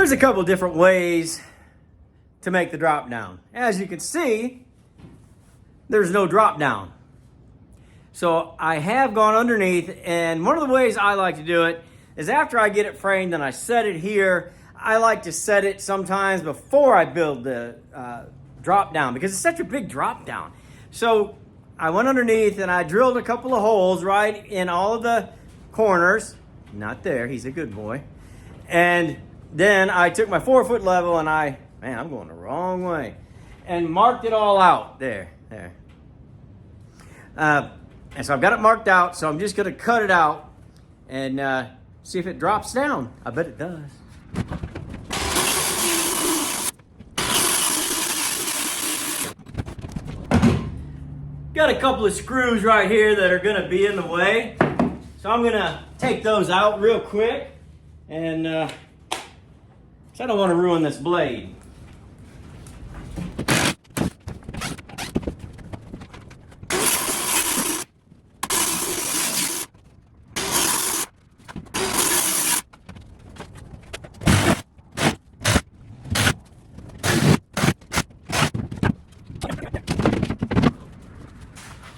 There's a couple different ways to make the drop down. As you can see, there's no drop down. So I have gone underneath, and one of the ways I like to do it is after I get it framed and I set it here, I like to set it sometimes before I build the drop down because it's such a big drop down. So I went underneath and I drilled a couple of holes right in all of the corners. Not there, he's a good boy. And then I took my 4-foot level and I'm going the wrong way, and marked it all out there. And so I've got it marked out, so I'm just gonna cut it out and see if it drops down. I bet it does. Got a couple of screws right here that are gonna be in the way. So I'm gonna take those out real quick, and I don't want to ruin this blade.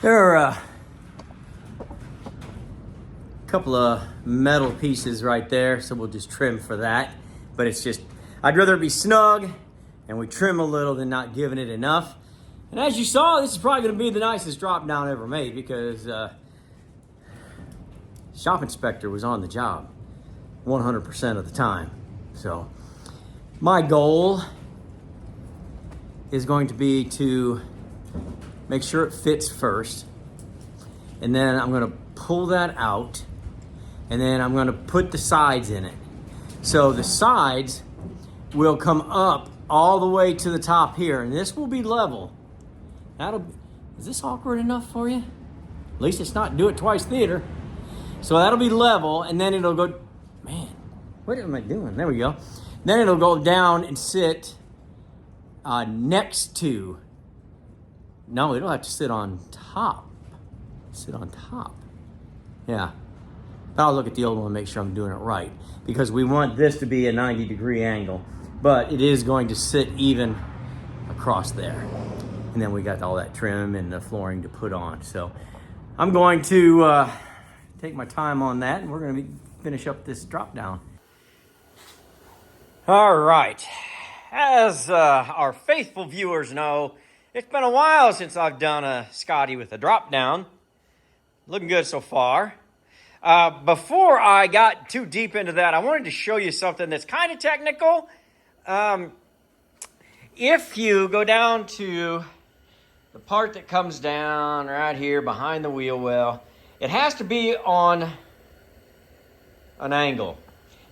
There are a couple of metal pieces right there, so we'll just trim for that. But it's just, I'd rather it be snug and we trim a little than not giving it enough. And as you saw, this is probably going to be the nicest drop down ever made because shop inspector was on the job 100% of the time. So my goal is going to be to make sure it fits first, and then I'm going to pull that out, and then I'm going to put the sides in it. So the sides will come up all the way to the top here, and this will be level. Is this awkward enough for you? At least it's not Do It Twice Theater. So that'll be level, and then it'll go, man, what am I doing? There we go. Then it'll go down and sit next to, no, it'll have to sit on top. Sit on top. Yeah. I'll look at the old one and make sure I'm doing it right, because we want this to be a 90-degree angle, but it is going to sit even across there. And then we got all that trim and the flooring to put on. So I'm going to take my time on that, and we're going to finish up this drop down. All right. As our faithful viewers know, it's been a while since I've done a Scotty with a drop down. Looking good so far. Before I got too deep into that, I wanted to show you something that's kind of technical. If you go down to the part that comes down right here behind the wheel well, it has to be on an angle.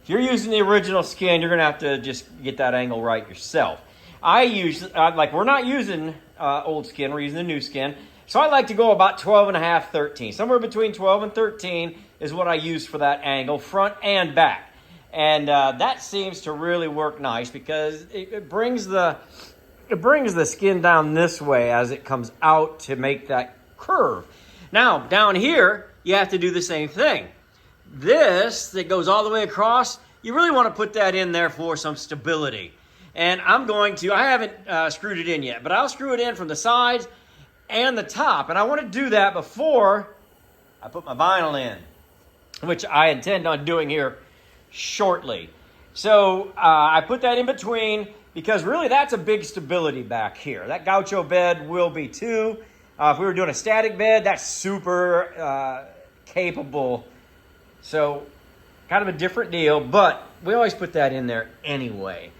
If you're using the original skin, you're going to have to just get that angle right yourself. We're not using old skin, we're using the new skin. So I like to go about 12 and a half, 13. Somewhere between 12 and 13 is what I use for that angle, front and back. And that seems to really work nice because it brings the skin down this way as it comes out to make that curve. Now, down here, you have to do the same thing. This that goes all the way across, you really want to put that in there for some stability. And I haven't screwed it in yet, but I'll screw it in from the sides and the top. And I want to do that before I put my vinyl in, which I intend on doing here shortly. So I put that in between because really that's a big stability back here. That gaucho bed will be too. If we were doing a static bed, that's super capable. So kind of a different deal, but we always put that in there anyway.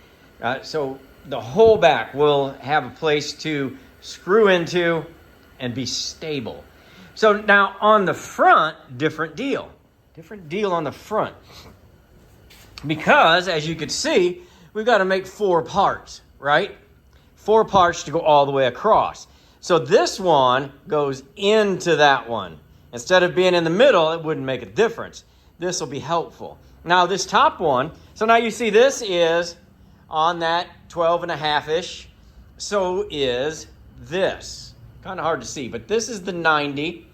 So the whole back will have a place to screw into and be stable. So now on the front, different deal. Different deal on the front. Because, as you can see, we've got to make 4 parts, right? 4 parts to go all the way across. So this one goes into that one. Instead of being in the middle, it wouldn't make a difference. This will be helpful. Now this top one, so now you see this is on that 12 and a half-ish. So is this. Kind of hard to see, but this is the 90,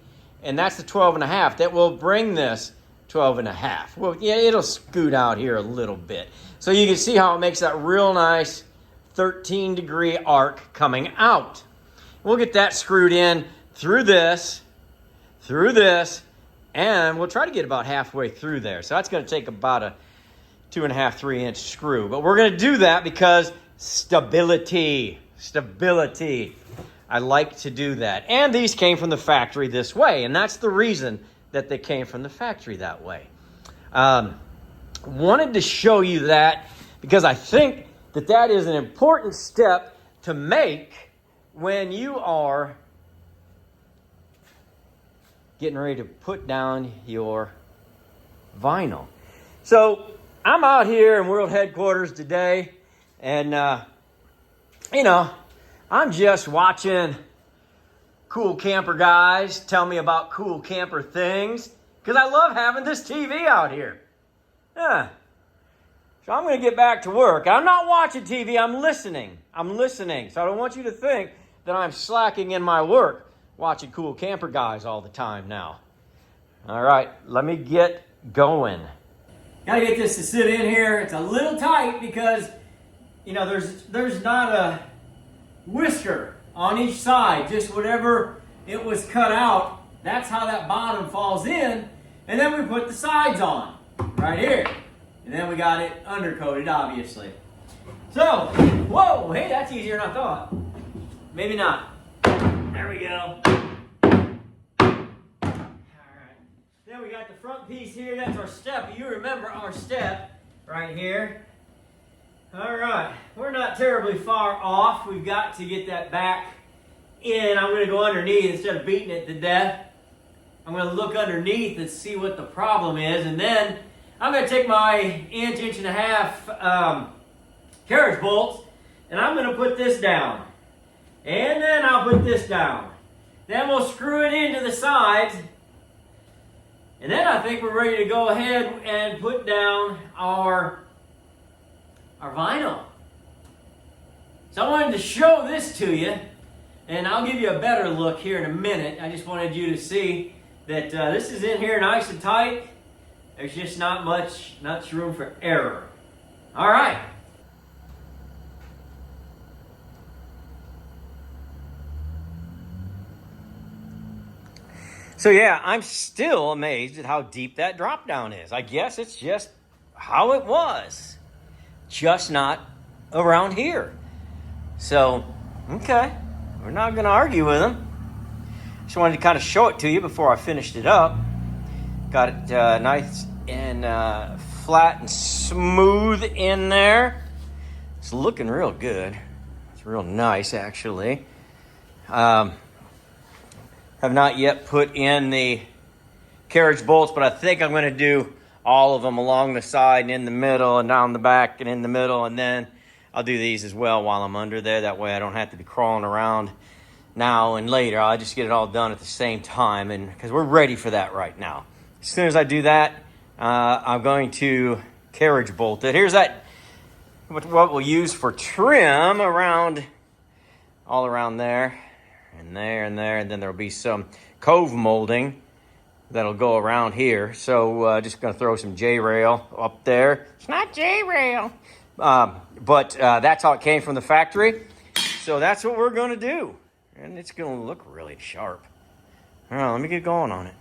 and that's the 12 and a half. That will bring this 12 and a half. Well, yeah, it'll scoot out here a little bit. So you can see how it makes that real nice 13-degree arc coming out. We'll get that screwed in through this, and we'll try to get about halfway through there. So that's going to take about a 2.5, 3-inch screw. But we're going to do that because stability. I like to do that. And these came from the factory this way, and that's the reason that they came from the factory that way. Wanted to show you that because I think that is an important step to make when you are getting ready to put down your vinyl. So I'm out here in World Headquarters today, and I'm just watching cool camper guys tell me about cool camper things because I love having this TV out here. Yeah. So I'm going to get back to work. I'm not watching TV. I'm listening. So I don't want you to think that I'm slacking in my work watching cool camper guys all the time now. All right, let me get going. Got to get this to sit in here. It's a little tight because, there's not a whisker on each side. Just whatever it was cut out, that's how that bottom falls in. And then we put the sides on right here. And then we got it undercoated, obviously. So, whoa, hey, that's easier than I thought. Maybe not. There we go. All right. Then we got the front piece here. That's our step. You remember our step right here. All right. We're not terribly far off. We've got to get that back in. I'm going to go underneath instead of beating it to death. I'm going to look underneath and see what the problem is. And then I'm going to take my inch and a half carriage bolts, and I'm going to put this down. And then I'll put this down. Then we'll screw it into the sides. And then I think we're ready to go ahead and put down our vinyl. So I wanted to show this to you, and I'll give you a better look here in a minute. I just wanted you to see that this is in here nice and tight. There's just not much room for error. All right. So yeah, I'm still amazed at how deep that drop down is. I guess it's just how it was. Just not around here. So, okay. We're not going to argue with them. Just wanted to kind of show it to you before I finished it up. Got it nice and flat and smooth in there. It's looking real good. It's real nice, actually. Have not yet put in the carriage bolts, but I think I'm going to do all of them along the side and in the middle and down the back and in the middle, and then I'll do these as well while I'm under there. That way I don't have to be crawling around now and later. I'll just get it all done at the same time, and because we're ready for that right now. As soon as I do that, I'm going to carriage bolt it. Here's that, what we'll use for trim all around there, and there, and there, and then there'll be some cove molding that'll go around here. So just going to throw some J-rail up there. It's not J-rail, but that's how it came from the factory. So that's what we're going to do, and it's going to look really sharp. All right, let me get going on it.